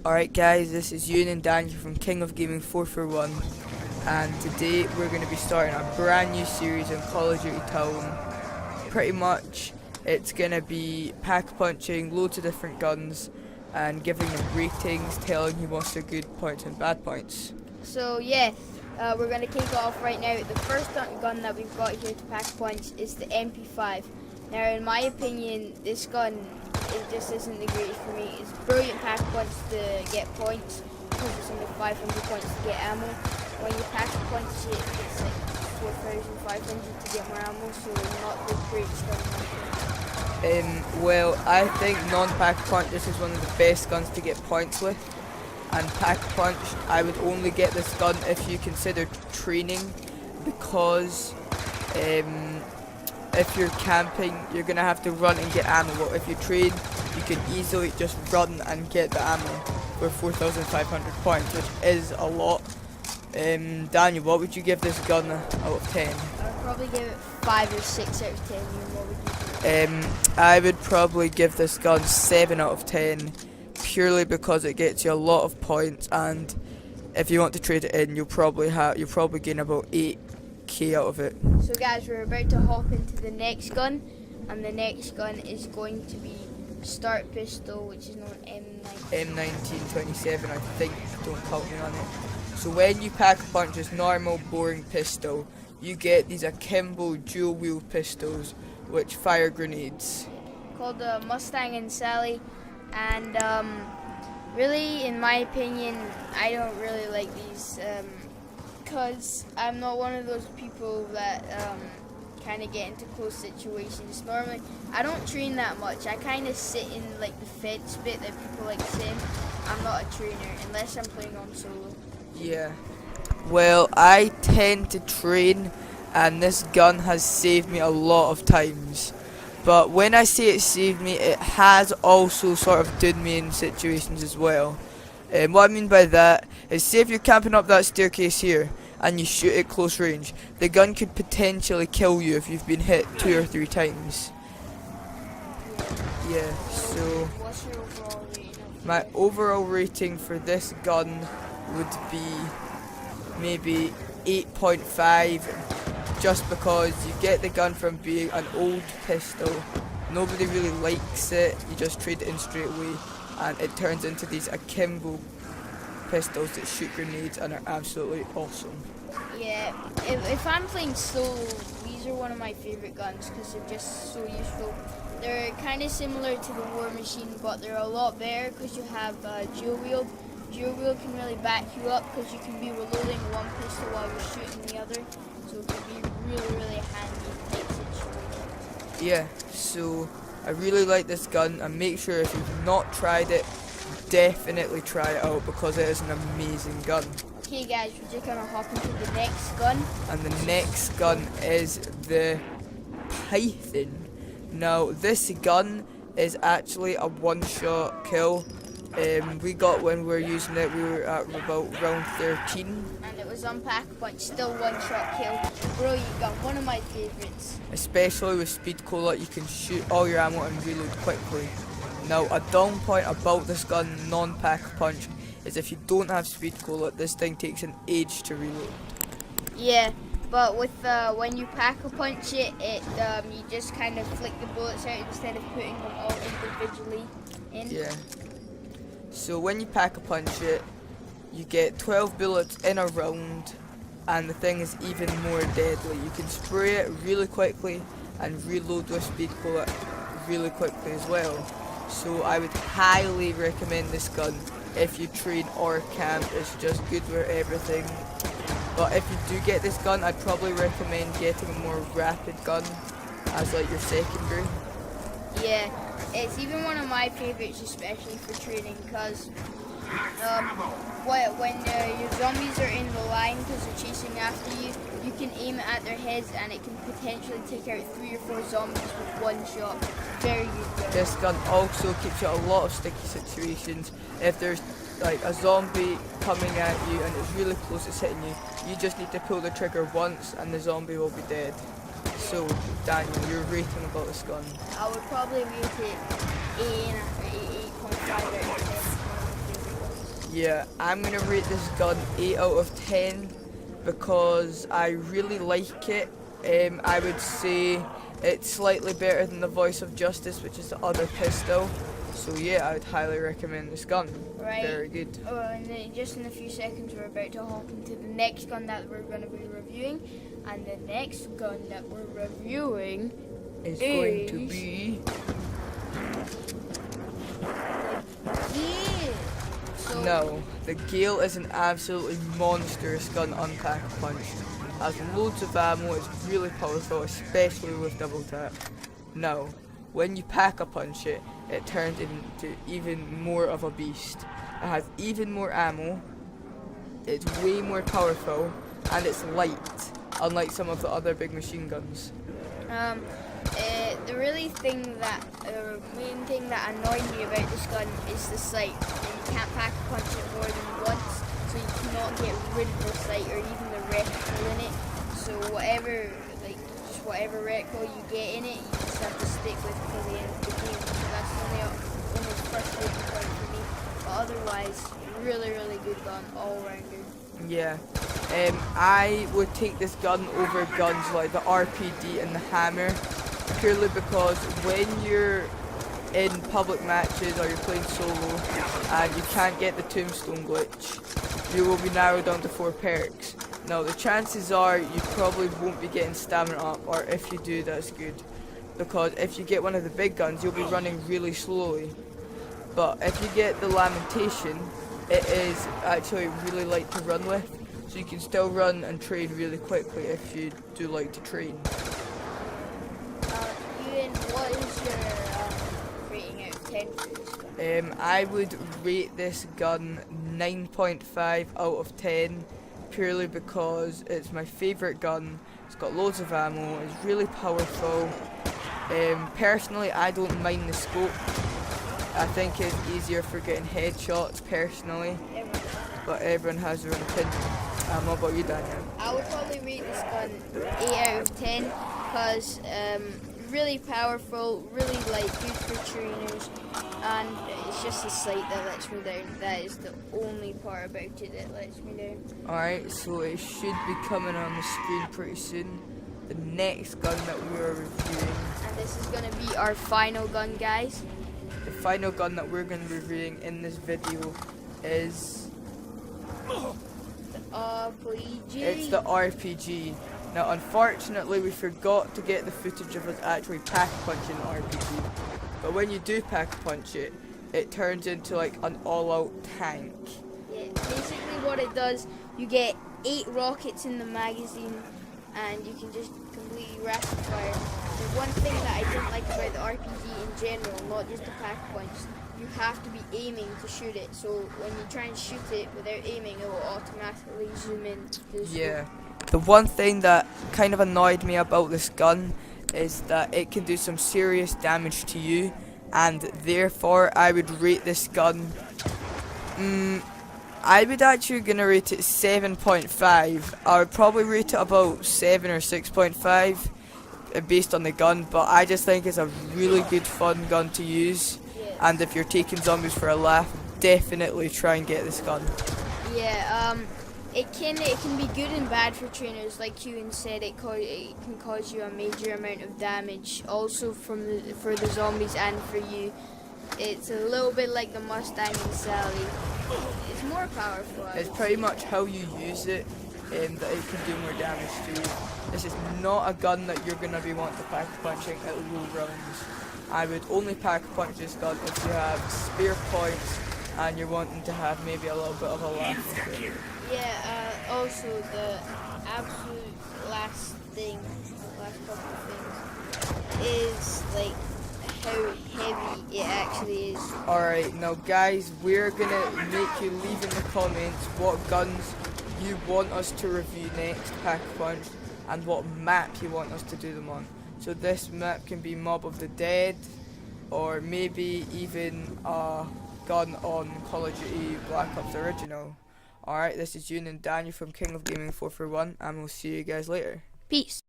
Alright guys, this is Ewan and Daniel from King of Gaming 441, and today we're going to be starting a brand new series on Call of Duty Town. Pretty much it's going to be pack punching loads of different guns and giving them ratings, telling who wants their good points and bad points. So yeah, we're going to kick off right now. The first gun that we've got here to pack punch is the MP5. Now in my opinion, this gun it just isn't the greatest for me. It's brilliant pack punch to get points because it's only 500 points to get ammo. When you pack punch it, it's like 4,500 to get more ammo, so not the greatest gun. Well, I think non-pack punch, this is one of the best guns to get points with. And pack punch, I would only get this gun if you consider training, because if you're camping, you're going to have to run and get ammo. But if you train, you can easily just run and get the ammo for 4,500 points, which is a lot. Daniel, what would you give this gun out of 10? I'd probably give it 5 or 6 out of 10. What would you give? I would probably give this gun 7 out of 10, purely because it gets you a lot of points, and if you want to trade it in, you'll probably gain about 8k out of it. So guys, we're about to hop into the next gun, and the next gun is going to be Start Pistol, which is known M1927, I think, don't quote me on it. So when you pack a punch this normal boring pistol, you get these akimbo dual wheel pistols which fire grenades. Called the Mustang and Sally, and really in my opinion I don't really like these because I'm not one of those people that kind of get into close situations. Normally I don't train that much. I kind of sit in like the fence bit that people like saying. I'm not a trainer unless I'm playing on solo. Yeah, well, I tend to train, and this gun has saved me a lot of times. But when I say it saved me, it has also sort of done me in situations as well. What I mean by that is, say if you're camping up that staircase here and you shoot at close range, the gun could potentially kill you if you've been hit 2 or 3 times. Yeah, so What's your overall rating? my overall rating for this gun would be maybe 8.5, just because you get the gun from being an old pistol. Nobody really likes it, you just trade it in straight away, and it turns into these akimbo pistols that shoot grenades and are absolutely awesome. Yeah, if I'm playing solo, these are one of my favorite guns because they're just so useful. They're kind of similar to the War Machine, but they're a lot better because you have dual wield. Dual wield can really back you up because you can be reloading one pistol while you're shooting the other, so it can be really handy in tight situations. Yeah, so I really like this gun, and make sure if you've not tried it, definitely try it out because it is an amazing gun. Okay guys, we're just gonna hop into the next gun. And the next gun is the Python. Now this gun is actually a one-shot kill. We got, when we were using it, we were at about round 13. And it was on pack punch, still one-shot kill. Brilliant gun, one of my favourites. Especially with speed cola, you can shoot all your ammo and reload quickly. Now a down point about this gun, non-pack punch, is if you don't have speed cola, this thing takes an age to reload. Yeah, but with when you pack a punch it, you just kind of flick the bullets out instead of putting them all individually in. Yeah. So when you pack a punch it, you get 12 bullets in a round, and the thing is even more deadly. You can spray it really quickly and reload with speed cola really quickly as well. So I would highly recommend this gun if you train or camp. It's just good for everything. But if you do get this gun, I'd probably recommend getting a more rapid gun as like your secondary. Yeah, it's even one of my favourites, especially for training, because when your zombies are in the line because they're chasing after you, you can aim it at their heads and it can potentially take out 3 or 4 zombies with one shot. Very good gun. This gun also keeps you out of a lot of sticky situations. If there's like a zombie coming at you and it's really close, it's hitting you, you just need to pull the trigger once and the zombie will be dead. So, Daniel, your rating about this gun? I would probably rate it 8.5 out of 10. Yeah, I'm gonna rate this gun 8 out of 10 because I really like it. I would say it's slightly better than the Voice of Justice, which is the other pistol. So yeah, I would highly recommend this gun. Right. Very good. Oh, and then just in a few seconds, we're about to hop into the next gun that we're going to be reviewing. And the next gun that we're reviewing It's going to be yeah. So, no. The Gale is an absolutely monstrous gun on Pack-a-Punch. Has loads of ammo. It's really powerful, especially with double tap. No. When you Pack-a-Punch it, it turns into even more of a beast. It has even more ammo, it's way more powerful, and it's light, unlike some of the other big machine guns. The really main thing that annoyed me about this gun is the sight. You can't Pack-a-Punch it more than once, so you cannot get rid of the sight or even the reticle in it. So whatever reticle you get in it, you just have to stick with till the end of the game. So that's only frustrating point for me. But otherwise, really, really good gun, all rounder. Yeah. I would take this gun over guns like the RPD and the Hammer, purely because when you're in public matches or you're playing solo and you can't get the tombstone glitch, you will be narrowed down to 4 perks. Now the chances are you probably won't be getting stamina up, or if you do, that's good, because if you get one of the big guns you'll be running really slowly. But if you get the Lamentation, it is actually really light to run with, so you can still run and train really quickly if you do like to train. Ewan, what is your rating out of 10 for this gun? I would rate this gun 9.5 out of 10, purely because it's my favourite gun. It's got loads of ammo, it's really powerful. Personally, I don't mind the scope. I think it's easier for getting headshots personally, but everyone has their own opinion. What about you, Daniel? I would probably rate this gun 8 out of 10 because really powerful, really light, good for trainers, and it's just the sight that lets me down. That is the only part about it that lets me down. Alright, so it should be coming on the screen pretty soon. The next gun that we are reviewing. And this is going to be our final gun, guys. The final gun that we're going to be reviewing in this video is... RPG. It's the RPG. Now, unfortunately, we forgot to get the footage of us actually pack-punching the RPG. But when you do pack-punch it, it turns into like an all-out tank. Yeah, basically what it does, you get 8 rockets in the magazine, and you can just completely rapid fire. The one thing that I didn't like about the RPG in general, not just the pack-punch, you have to be aiming to shoot it. So when you try and shoot it without aiming, it will automatically zoom in to the scope. Yeah. The one thing that kind of annoyed me about this gun is that it can do some serious damage to you, and therefore I would rate this gun, I would actually gonna rate it 7.5. I would probably rate it about 7 or 6.5 based on the gun, but I just think it's a really good fun gun to use. And if you're taking zombies for a laugh, definitely try and get this gun. Yeah, it can be good and bad for trainers. Like Ewan said, it can cause you a major amount of damage. Also for the zombies and for you, it's a little bit like the Mustang and Sally. It's more powerful. It's pretty much how you use it that it can do more damage to you. This is not a gun that you're gonna be wanting to pack punching at low rounds. I would only pack punch this gun if you have spare points and you're wanting to have maybe a little bit of a laugh with it. Yeah, also the absolute last couple of things is like how heavy it actually is. Alright, now guys, we're gonna make you leave in the comments what guns you want us to review next, Pack Punch, and what map you want us to do them on. So this map can be Mob of the Dead, or maybe even a gun on Call of Duty Black Ops Original. Alright, this is Ewan and Daniel from King of Gaming 441, and we'll see you guys later. Peace.